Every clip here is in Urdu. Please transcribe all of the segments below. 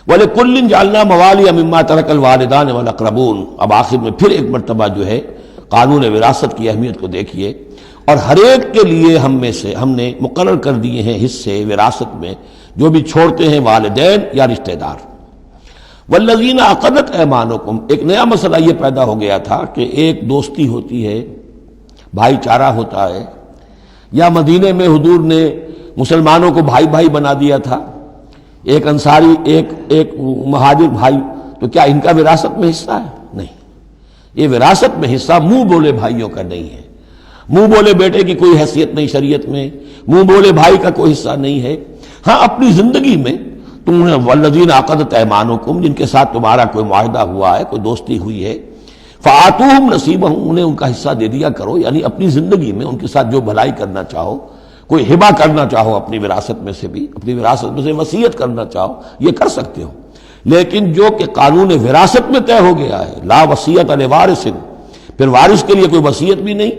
وَلِكُلٍّ جَعَلْنَا مَوَالِيَ مِمَّا تَرَكَ الْوَالِدَانِ وَالْأَقْرَبُونَ۔ اب آخر میں پھر ایک مرتبہ جو ہے قانون وراثت کی اہمیت کو دیکھیے، اور ہر ایک کے لیے ہم نے مقرر کر دیے ہیں حصے وراثت میں جو بھی چھوڑتے ہیں والدین یا رشتہ دار۔ وَالَّذِينَ عَقَدَتْ أَيْمَانُكُمْ، ایک نیا مسئلہ یہ پیدا ہو گیا تھا کہ ایک دوستی ہوتی ہے، بھائی چارہ ہوتا ہے، یا مدینے میں حضور نے مسلمانوں کو بھائی بھائی بنا دیا تھا، ایک انصاری ایک مہاجر بھائی، تو کیا ان کا وراثت میں حصہ ہے؟ نہیں، یہ وراثت میں حصہ منہ بولے بھائیوں کا نہیں ہے، منہ بولے بیٹے کی کوئی حیثیت نہیں شریعت میں، منہ بولے بھائی کا کوئی حصہ نہیں ہے۔ ہاں اپنی زندگی میں تم نے والذین عقدت ایمانکم، جن کے ساتھ تمہارا کوئی معاہدہ ہوا ہے، کوئی دوستی ہوئی ہے، فآتوہم نصیبہم، انہیں ان کا حصہ دے دیا کرو، یعنی اپنی زندگی میں ان کے ساتھ جو بھلائی کرنا چاہو، کوئی ہبہ کرنا چاہو اپنی وراثت میں سے بھی، اپنی وراثت میں سے وصیت کرنا چاہو، یہ کر سکتے ہو۔ لیکن جو کہ قانون وراثت میں طے ہو گیا ہے، لا وصیت لوارث، پھر وارث کے لیے کوئی وصیت بھی نہیں،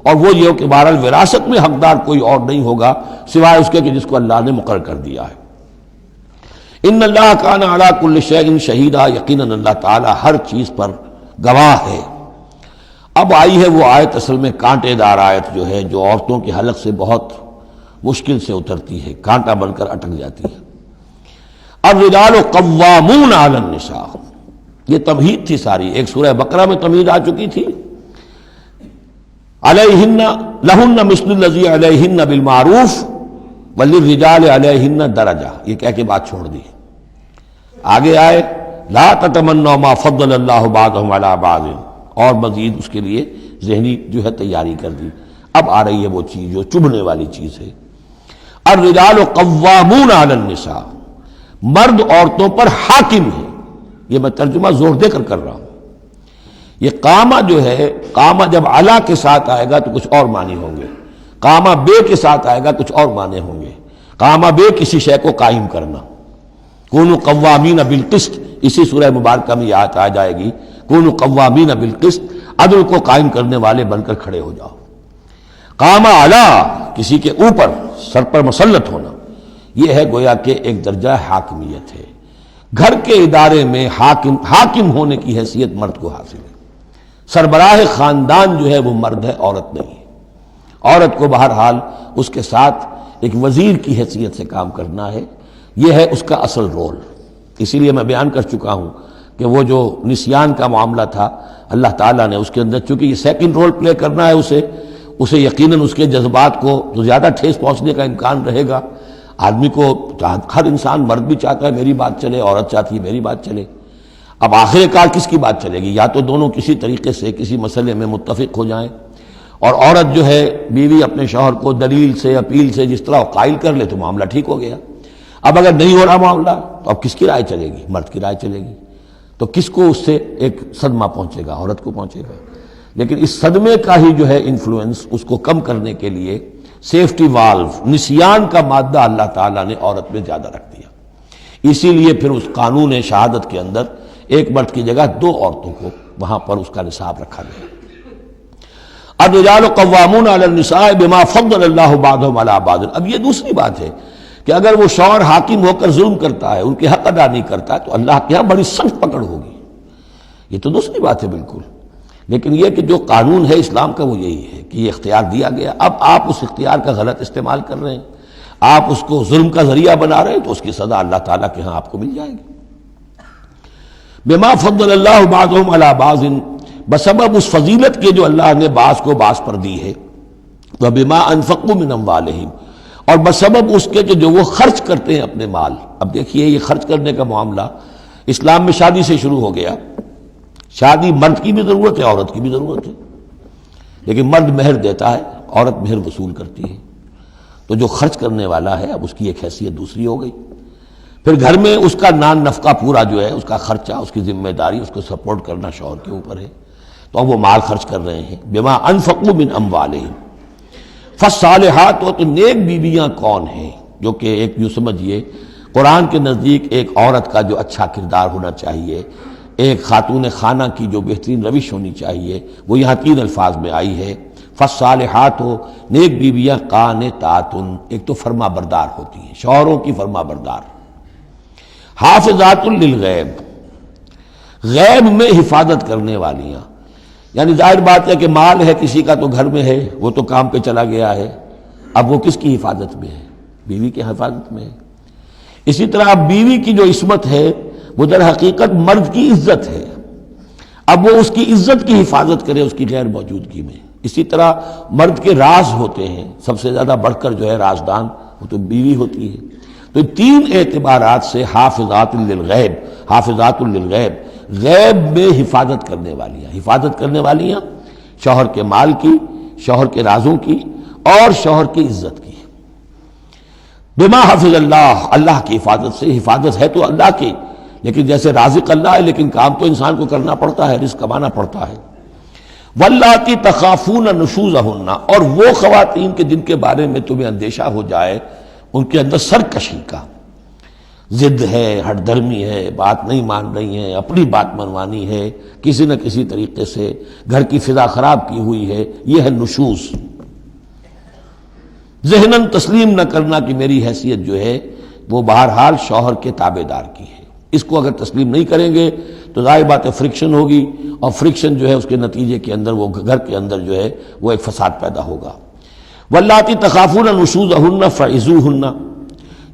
اور وہ یہ کہ بہرحال وراثت میں حقدار کوئی اور نہیں ہوگا سوائے اس کے کہ جس کو اللہ نے مقرر کر دیا ہے۔ ان اللہ کان علی کل شیء شہیدا، یقیناً اللہ تعالی ہر چیز پر گواہ ہے۔ اب آئی ہے وہ آیت، اصل میں کانٹے دار آیت جو ہے، جو عورتوں کے حلق سے بہت مشکل سے اترتی ہے، کانٹا بن کر اٹک جاتی ہے۔ الرجال قوامون علی النساء، یہ تمہید تھی ساری، ایک سورہ بقرہ میں تمہید آ چکی تھی، علیہن لہن مثل الذی علیہن بالمعروف وللرجال علیہن درجہ، یہ کہہ کے بات چھوڑ دی۔ آگے آئے لا تتمنوا ما فضل اللہ بعضهم علی بعض، اور مزید اس کے لیے ذہنی جو ہے تیاری کر دی۔ اب آ رہی ہے وہ چیز جو چبھنے والی چیز ہے۔ الرجال قوامون علی النساء، مرد عورتوں پر حاکم ہے۔ یہ میں ترجمہ زور دے کر رہا ہوں۔ یہ قامہ جو ہے، قامہ جب علا کے ساتھ آئے گا تو کچھ اور معنی ہوں گے، قامہ بے کے ساتھ آئے گا کچھ اور معنی ہوں گے۔ قامہ بے کسی شے کو قائم کرنا، کونوا قوامین بالقسط، اسی سورہ مبارکہ میں یہ آیت آ جائے گی، کونوا قوامین بالقسط، عدل کو قائم کرنے والے بن کر کھڑے ہو جاؤ۔ قامہ علا، کسی کے اوپر، سر پر مسلط ہونا، یہ ہے گویا کہ ایک درجہ حاکمیت ہے۔ گھر کے ادارے میں حاکم ہونے کی حیثیت مرد کو حاصل ہے۔ سربراہ خاندان جو ہے وہ مرد ہے، عورت نہیں ہے۔ عورت کو بہرحال اس کے ساتھ ایک وزیر کی حیثیت سے کام کرنا ہے، یہ ہے اس کا اصل رول۔ اسی لیے میں بیان کر چکا ہوں کہ وہ جو نسیان کا معاملہ تھا، اللہ تعالیٰ نے اس کے اندر چونکہ یہ سیکنڈ رول پلے کرنا ہے اسے یقیناً اس کے جذبات کو تو زیادہ ٹھیس پہنچنے کا امکان رہے گا۔ آدمی کو، ہر انسان، مرد بھی چاہتا ہے میری بات چلے، عورت چاہتی ہے میری بات چلے۔ اب آخر کار کس کی بات چلے گی؟ یا تو دونوں کسی طریقے سے کسی مسئلے میں متفق ہو جائیں، اور عورت جو ہے بیوی اپنے شوہر کو دلیل سے، اپیل سے جس طرح قائل کر لے تو معاملہ ٹھیک ہو گیا۔ اب اگر نہیں ہو رہا معاملہ تو اب کس کی رائے چلے گی؟ مرد کی رائے چلے گی۔ تو کس کو اس سے ایک صدمہ پہنچے گا؟ عورت کو پہنچے گا۔ لیکن اس صدمے کا ہی جو ہے انفلوئنس، اس کو کم کرنے کے لیے سیفٹی والو، نسیان کا مادہ اللہ تعالیٰ نے عورت میں زیادہ رکھ دیا۔ اسی لیے پھر اس قانون شہادت کے اندر ایک مرد کی جگہ 2 عورتوں کو وہاں پر اس کا نصاب رکھا گیا۔ الرجال قوامون علی النساء بما فضل اللہ بعضهم علی بعض۔ اب یہ دوسری بات ہے کہ اگر وہ شوہر حاکم ہو کر ظلم کرتا ہے، ان کے حق ادا نہیں کرتا ہے، تو اللہ کے ہاں بڑی سخت پکڑ ہوگی۔ یہ تو دوسری بات ہے بالکل۔ لیکن یہ کہ جو قانون ہے اسلام کا وہ یہی ہے کہ یہ اختیار دیا گیا، اب آپ اس اختیار کا غلط استعمال کر رہے ہیں، آپ اس کو ظلم کا ذریعہ بنا رہے ہیں، تو اس کی سزا اللہ تعالیٰ کے ہاں آپ کو مل جائے گی۔ بما فضل اللہ بعضهم علی بعض، بسبب اس فضیلت کے جو اللہ نے بعض کو بعض پر دی ہے، وبما انفقوا من اموالہم، اور بسبب اس کے کہ جو وہ خرچ کرتے ہیں اپنے مال۔ اب دیکھیے یہ خرچ کرنے کا معاملہ اسلام میں شادی سے شروع ہو گیا۔ شادی مرد کی بھی ضرورت ہے، عورت کی بھی ضرورت ہے، لیکن مرد مہر دیتا ہے، عورت مہر وصول کرتی ہے۔ تو جو خرچ کرنے والا ہے اب اس کی ایک حیثیت دوسری ہو گئی۔ پھر گھر میں اس کا نان نفقہ پورا جو ہے، اس کا خرچہ، اس کی ذمہ داری، اس کو سپورٹ کرنا شوہر کے اوپر ہے، تو اب وہ مال خرچ کر رہے ہیں۔ بما انفقوا من اموالہم، فالصالحات، تو نیک بیویاں کون ہیں؟ جو کہ ایک یوں سمجھیے قرآن کے نزدیک ایک عورت کا جو اچھا کردار ہونا چاہیے، ایک خاتون خانہ کی جو بہترین روش ہونی چاہیے، وہ یہاں 3 الفاظ میں آئی ہے۔ فالصالحات، نیک بیویاں، قانتات، ایک تو فرما بردار ہوتی ہیں، شوہروں کی فرما بردار، حافظات للغیب، غیب میں حفاظت کرنے والیاں، یعنی ظاہر بات ہے کہ مال ہے کسی کا تو گھر میں ہے، وہ تو کام پہ چلا گیا ہے، اب وہ کس کی حفاظت میں ہے؟ بیوی کی حفاظت میں ہے۔ اسی طرح اب بیوی کی جو عصمت ہے وہ در حقیقت مرد کی عزت ہے، اب وہ اس کی عزت کی حفاظت کرے اس کی غیر موجودگی میں۔ اسی طرح مرد کے راز ہوتے ہیں، سب سے زیادہ بڑھ کر جو ہے رازدان وہ تو بیوی ہوتی ہے۔ تو تین اعتبارات سے حافظات للغیب، حافظات للغیب، غیب میں حفاظت کرنے والیاں، حفاظت کرنے والیاں شوہر کے مال کی، شوہر کے رازوں کی اور شوہر کی عزت کی۔ بما حفظ اللہ، اللہ کی حفاظت سے، حفاظت ہے تو اللہ کی، لیکن جیسے رازق اللہ ہے لیکن کام تو انسان کو کرنا پڑتا ہے، رزق کمانا پڑتا ہے۔ واللاتی تخافون نشوزہن، اور وہ خواتین کے جن کے بارے میں تمہیں اندیشہ ہو جائے ان کے اندر سرکشی کا، ضد ہے، ہٹ دھرمی ہے، بات نہیں مان رہی ہیں، اپنی بات منوانی ہے، کسی نہ کسی طریقے سے گھر کی فضا خراب کی ہوئی ہے، یہ ہے نشوز۔ ذہناً تسلیم نہ کرنا کہ میری حیثیت جو ہے وہ بہرحال شوہر کے تابع دار کی ہے، اس کو اگر تسلیم نہیں کریں گے تو ظاہر بات ہے فرکشن ہوگی، اور فرکشن جو ہے اس کے نتیجے کے اندر وہ گھر کے اندر جو ہے وہ ایک فساد پیدا ہوگا۔ واللاتی تخافون نشوزہن فعظوہن،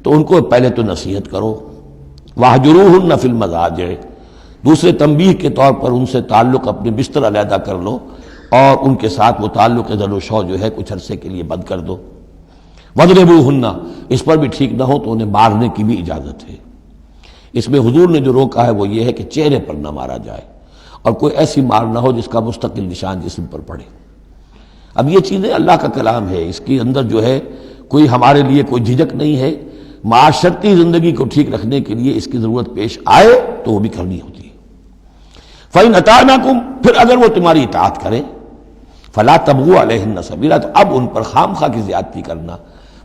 تو ان کو پہلے تو نصیحت کرو، واہجروہن فی المضاجع، دوسرے تنبیہ کے طور پر ان سے تعلق اپنے بستر علیحدہ کر لو اور ان کے ساتھ وہ تعلق ذل و شو جو ہے کچھ عرصے کے لیے بند کر دو۔ وَاضْرِبُوهُنَّ، اس پر بھی ٹھیک نہ ہو تو انہیں مارنے کی بھی اجازت ہے۔ اس میں حضور نے جو روکا ہے وہ یہ ہے کہ چہرے پر نہ مارا جائے، اور کوئی ایسی مار نہ ہو جس کا مستقل نشان جسم پر پڑے۔ اب یہ چیزیں اللہ کا کلام ہے، اس کے اندر جو ہے کوئی ہمارے لیے کوئی جھجک نہیں ہے، معاشرتی زندگی کو ٹھیک رکھنے کے لیے اس کی ضرورت پیش آئے تو وہ بھی کرنی ہوتی ہے۔ فَإِنْ أَطَعْنَكُمْ، پھر اگر وہ تمہاری اطاعت کریں، فَلَا تَبْغُوا عَلَيْهِنَّ سَبِيلًا، تو اب ان پر خام خواہ کی زیادتی کرنا،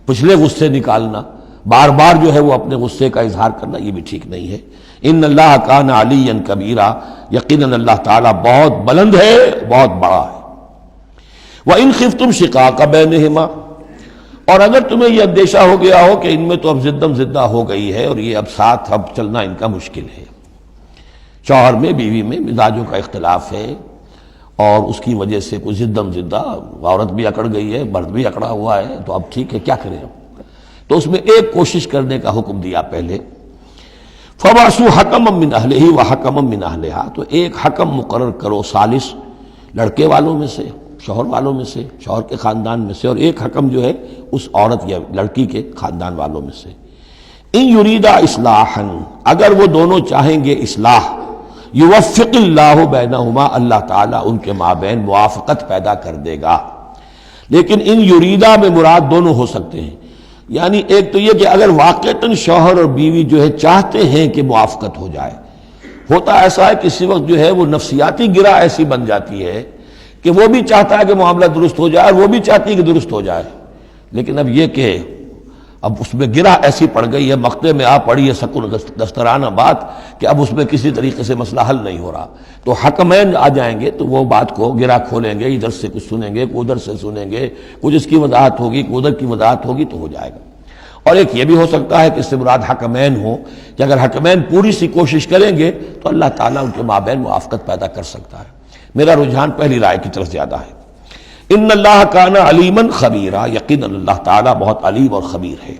پچھلے غصے نکالنا، بار بار جو ہے وہ اپنے غصے کا اظہار کرنا، یہ بھی ٹھیک نہیں ہے۔ ان اللہ کان علیٰ کبیرا، یقیناً اللہ تعالیٰ بہت بلند ہے، بہت بڑا ہے۔ وَإِنْ خِفْتُمْ شِقَاقَ بَيْنِهِمَا، اور اگر تمہیں یہ اندیشہ ہو گیا ہو کہ ان میں تو اب زدم زدہ ہو گئی ہے اور یہ اب ساتھ اب چلنا ان کا مشکل ہے، شوہر میں بیوی میں مزاجوں کا اختلاف ہے اور اس کی وجہ سے کوئی زدم زدہ، عورت بھی اکڑ گئی ہے، مرد بھی اکڑا ہوا ہے، تو اب ٹھیک ہے کیا کریں ہم؟ تو اس میں ایک کوشش کرنے کا حکم دیا پہلے، فَبَعْثُوا حَكَمًا مِّنْ أَهْلِهِ وَحَكَمًا مِّنْ أَهْلِهَا، تو ایک حکم مقرر کرو ثالث، لڑکے والوں میں سے، شوہر والوں میں سے، شوہر کے خاندان میں سے، اور ایک حکم جو ہے اس عورت یا لڑکی کے خاندان والوں میں سے۔ ان یریدا اصلاحا، اگر وہ دونوں چاہیں گے اصلاح، یوفق اللہ بینہما، اللہ تعالیٰ ان کے مابین موافقت پیدا کر دے گا۔ لیکن ان یریدا میں مراد دونوں ہو سکتے ہیں، یعنی ایک تو یہ کہ اگر واقعتاً شوہر اور بیوی جو ہے چاہتے ہیں کہ موافقت ہو جائے، ہوتا ایسا ہے کسی وقت جو ہے وہ نفسیاتی گرہ ایسی بن جاتی ہے کہ وہ بھی چاہتا ہے کہ معاملہ درست ہو جائے اور وہ بھی چاہتی ہے کہ درست ہو جائے، لیکن اب یہ کہ اب اس میں گرہ ایسی پڑ گئی ہے، مقطع میں آ پڑی ہے سکون دسترانہ بات کہ اب اس میں کسی طریقے سے مسئلہ حل نہیں ہو رہا، تو حکمین آ جائیں گے تو وہ بات کو گرہ کھولیں گے، ادھر سے کچھ سنیں گے، ادھر سے سنیں گے، کچھ اس کی وضاحت ہوگی، ادھر کی وضاحت ہوگی، تو ہو جائے گا۔ اور ایک یہ بھی ہو سکتا ہے کہ اس سے مراد حکمین ہو، کہ اگر حکمین پوری سی کوشش کریں گے تو اللہ تعالیٰ ان کے مابین موافقت پیدا کر سکتا ہے۔ میرا رجحان پہلی رائے کی طرف زیادہ ہے۔ ان اللہ کان علیما خبیرا، یقیناً اللہ تعالیٰ بہت علیم اور خبیر ہے۔